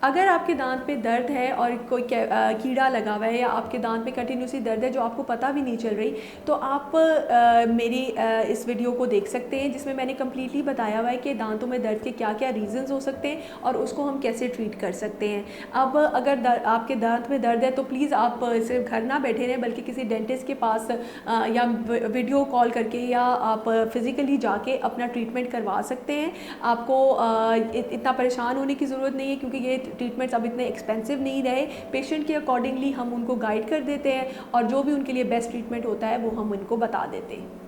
अगर आपके दांत पे दर्द है और कोई कीड़ा लगा हुआ है या आपके दांत में कंटिन्यूसली दर्द है जो आपको पता भी नहीं चल रही, तो आप मेरी इस वीडियो को देख सकते हैं जिसमें मैंने कम्प्लीटली बताया हुआ है कि दांतों में दर्द के क्या क्या रीज़न्स हो सकते हैं और उसको हम कैसे ट्रीट कर सकते हैं। अब अगर आपके दांत में दर्द है तो प्लीज़ आप सिर्फ घर ना बैठे रहें, बल्कि किसी डेंटिस्ट के पास या वीडियो कॉल करके या आप फिज़िकली जाके अपना ट्रीटमेंट करवा सकते हैं। आपको इतना परेशान होने की ज़रूरत नहीं है, क्योंकि ये ट्रीटमेंट्स अब इतने एक्सपेंसिव नहीं रहे। पेशेंट के अकॉर्डिंगली हम उनको गाइड कर देते हैं और जो भी उनके लिए बेस्ट ट्रीटमेंट होता है वो हम उनको बता देते हैं।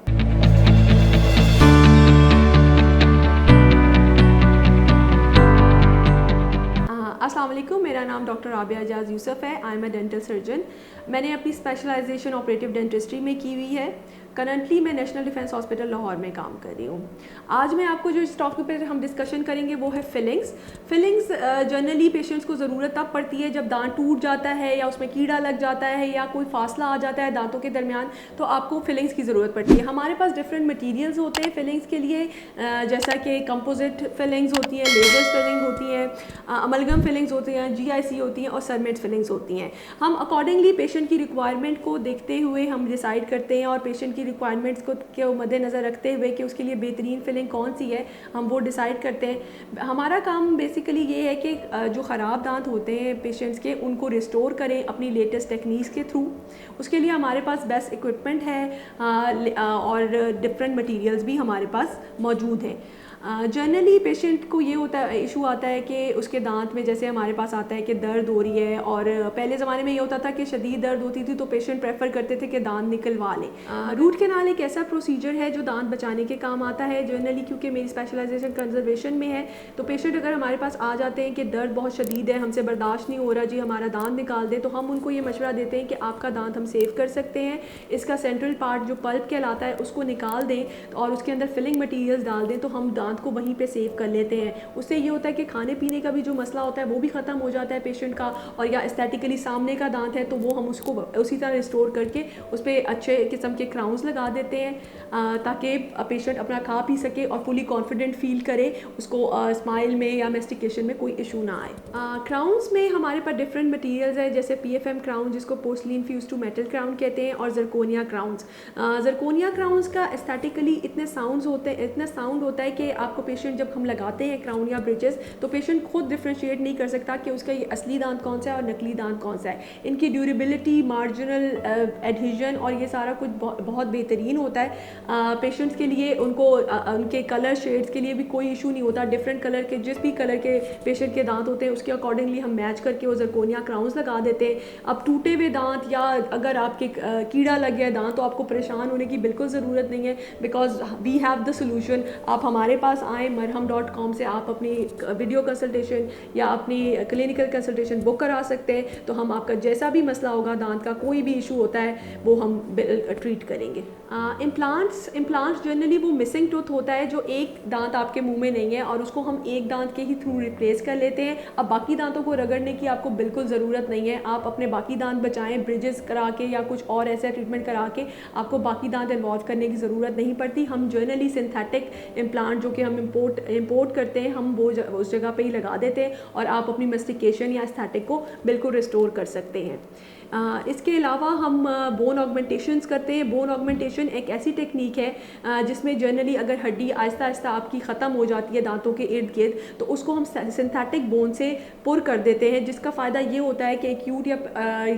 अस्सलाम वालेकुम, मेरा नाम डॉक्टर आबिया एजाज यूसुफ है। I am a dental surgeon. मैंने अपनी स्पेशलाइजेशन ऑपरेटिव डेंटिस्ट्री में की हुई है। करंटली मैं नेशनल डिफेंस हॉस्पिटल लाहौर में काम कर रही हूँ। आज मैं आपको जो इस टॉपिक पर हम डिस्कशन करेंगे वो है फिलिंग्स। फिलिंग्स जनरली पेशेंट्स को ज़रूरत तब पड़ती है जब दांत टूट जाता है या उसमें कीड़ा लग जाता है या कोई फासला आ जाता है दांतों के दरमियान, तो आपको फिलिंग्स की ज़रूरत पड़ती है। हमारे पास डिफरेंट मटीरियल्स होते हैं फिलिंग्स के लिए, जैसा कि कंपोजिट फिलिंग्स होती हैं, लेजर फिलिंग होती हैं, अमलगम फिलिंग्स होती हैं, GIC होती हैं और सरमेट फिलिंग्स होती हैं। हम अकॉर्डिंगली पेशेंट की रिक्वायरमेंट को देखते हुए हम डिसाइड करते हैं और पेशेंट की रिक्वायरमेंट्स को मद्देनज़र रखते हुए कि उसके लिए बेहतरीन फिलिंग कौन सी है हम वो डिसाइड करते हैं। हमारा काम बेसिकली ये है कि जो ख़राब दांत होते हैं पेशेंट्स के, उनको रिस्टोर करें अपनी लेटेस्ट टेक्निक्स के थ्रू। उसके लिए हमारे पास बेस्ट इक्विपमेंट है और डिफरेंट मटीरियल्स भी हमारे पास मौजूद हैं। जनरली पेशेंट को ये होता है, इशू आता है कि उसके दांत में, जैसे हमारे पास आता है कि दर्द हो रही है, और पहले ज़माने में ये होता था कि शदीद दर्द होती थी तो पेशेंट प्रेफर करते थे कि दांत निकलवा लें। रूट कैनाल एक ऐसा प्रोसीजर है जो दांत बचाने के काम आता है जनरली। क्योंकि मेरी स्पेशलाइजेशन कंजर्वेशन में है, तो पेशेंट अगर हमारे पास आ जाते हैं कि दर्द बहुत शदीद है, हमसे बर्दाश्त नहीं हो रहा जी, हमारा दांत निकाल दें, तो हम उनको ये मशवरा देते हैं कि आपका दांत हम सेव कर सकते हैं। इसका सेंट्रल पार्ट जो पल्प कहलाता है उसको निकाल दें और उसके अंदर फिलिंग मटीरियल्स डाल दें, तो हम दांत को वहीं पे सेव कर लेते हैं। उससे ये होता है कि खाने पीने का भी जो मसला होता है वो भी ख़त्म हो जाता है पेशेंट का, और या एस्थेटिकली सामने का दांत है तो वो हम उसको उसी तरह रिस्टोर करके उस पर अच्छे किस्म के क्राउन्स लगा देते हैं ताकि पेशेंट अपना खा पी सके और फुली कॉन्फिडेंट फील करे, उसको स्माइल में या मेस्टिकेशन में कोई इशू ना आए। क्राउन्स में हमारे पास डिफरेंट मटीरियल्स है, जैसे PFM क्राउन जिसको porcelain fuse to metal crown कहते हैं, और जरकोनिया क्राउन्स। जरकोनिया क्राउन्स का एस्थेटिकली इतने साउंड होता है कि आपको पेशेंट जब हम लगाते हैं क्राउन या ब्रिजेस, तो पेशेंट खुद डिफ्रेंशिएट नहीं कर सकता कि उसका ये असली दांत कौन सा है और नकली दांत कौन सा है। इनकी ड्यूरेबिलिटी, मार्जिनल एडहेजन और ये सारा कुछ बहुत बेहतरीन होता है पेशेंट्स के लिए। उनको उनके कलर शेड्स के लिए भी कोई इशू नहीं होता। डिफरेंट कलर के, जिस भी कलर के पेशेंट के दांत होते हैं उसके अकॉर्डिंगली हम मैच करके वो जरकोनिया क्राउन्स लगा देते हैं। अब टूटे हुए दांत या अगर आपके कीड़ा लग गया दांत, तो आपको परेशान होने की बिल्कुल ज़रूरत नहीं है, because we have the solution. आप हमारे पास आएँ, मरहम.com से आप अपनी वीडियो कंसल्टेशन या अपनी क्लिनिकल कंसल्टेशन बुक करा सकते हैं, तो हम आपका जैसा भी मसला होगा, दांत का कोई भी इशू होता है, वो हम ट्रीट करेंगे। इम्प्लांट्स जनरली वो मिसिंग टूथ होता है जो एक दांत आपके मुंह में नहीं है और उसको हम एक दांत के ही थ्रू रिप्लेस कर लेते हैं। अब बाकी दांतों को रगड़ने की आपको बिल्कुल ज़रूरत नहीं है। आप अपने बाकी दांत बचाएं ब्रिजेस करा के या कुछ और ऐसा ट्रीटमेंट करा के, आपको बाकी दांत इन्वॉल्व करने की ज़रूरत नहीं पड़ती। हम जनरली सिंथेटिक इम्प्लांट जो कि हम इम्पोर्ट करते हैं, हम वो उस जगह पे ही लगा देते हैं और आप अपनी मेस्टिकेशन या एस्थेटिक को बिल्कुल रिस्टोर कर सकते हैं। इसके अलावा हम बोन ऑगमेंटेशंस करते हैं। बोन ऑगमेंटेशन एक ऐसी टेक्निक है जिसमें जनरली अगर हड्डी आहिस्ता आहिस्ता आपकी ख़त्म हो जाती है दांतों के इर्द गिर्द, तो उसको हम सिंथेटिक बोन से पुर कर देते हैं, जिसका फ़ायदा ये होता है कि एक्यूट या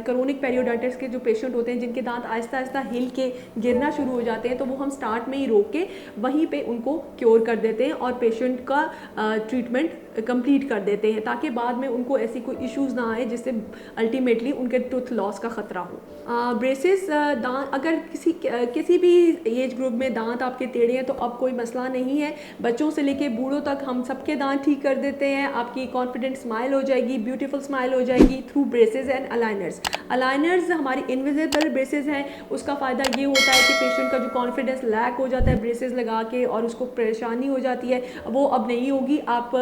क्रोनिक पेरियोडाइटिस के जो पेशेंट होते हैं जिनके दांत आहिस्ता आहिस्ता हिल के गिरना शुरू हो जाते हैं, तो वो हम स्टार्ट में ही रोक के वहीं पे उनको क्योर कर देते हैं और पेशेंट का ट्रीटमेंट कंप्लीट कर देते हैं, ताकि बाद में उनको ऐसी कोई इश्यूज़ ना आए जिससे अल्टीमेटली उनके टूथ लॉस का ख़तरा हो। ब्रेसेस दांत, अगर किसी भी एज ग्रुप में दांत आपके टेढ़े हैं तो अब कोई मसला नहीं है। बच्चों से लेके बूढ़ों तक हम सबके दांत ठीक कर देते हैं। आपकी कॉन्फिडेंट स्माइल हो जाएगी, ब्यूटीफुल स्माइल हो जाएगी through braces and aligners. Aligners हमारी इनविजिबल ब्रेसेस हैं। उसका फ़ायदा ये होता है कि पेशेंट का जो कॉन्फिडेंस लैक हो जाता है ब्रेसेस लगा के और उसको परेशानी हो जाती है, वो अब नहीं होगी। आप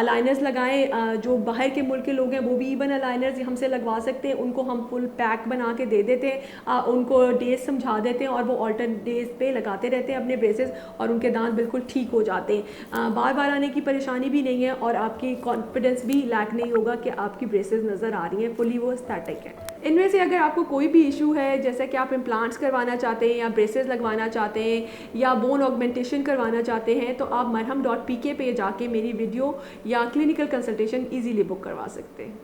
अलाइनर्स लगाएं, जो बाहर के मुल्क के लोग हैं वो भी इवन अलाइनर्स हमसे लगवा सकते हैं, उनको हम फुल पैक बना के दे देते हैं, उनको डेज समझा देते हैं और वो ऑल्टरनेट डेज पे लगाते रहते हैं अपने ब्रेसेस और उनके दांत बिल्कुल ठीक हो जाते हैं। बार बार आने की परेशानी भी नहीं है और आपकी कॉन्फिडेंस भी लैक नहीं होगा कि आपकी ब्रेसेस नज़र आ रही हैं, फुली वो एस्थेटिक है। इनमें से अगर आपको कोई भी इशू है, जैसे कि आप इम्प्लांट्स करवाना चाहते हैं या ब्रेसेस लगवाना चाहते हैं या बोन ऑगमेंटेशन करवाना चाहते हैं, तो आप marham.pk पे जाके मेरी वीडियो या क्लिनिकल कंसल्टेशन इजीली बुक करवा सकते हैं।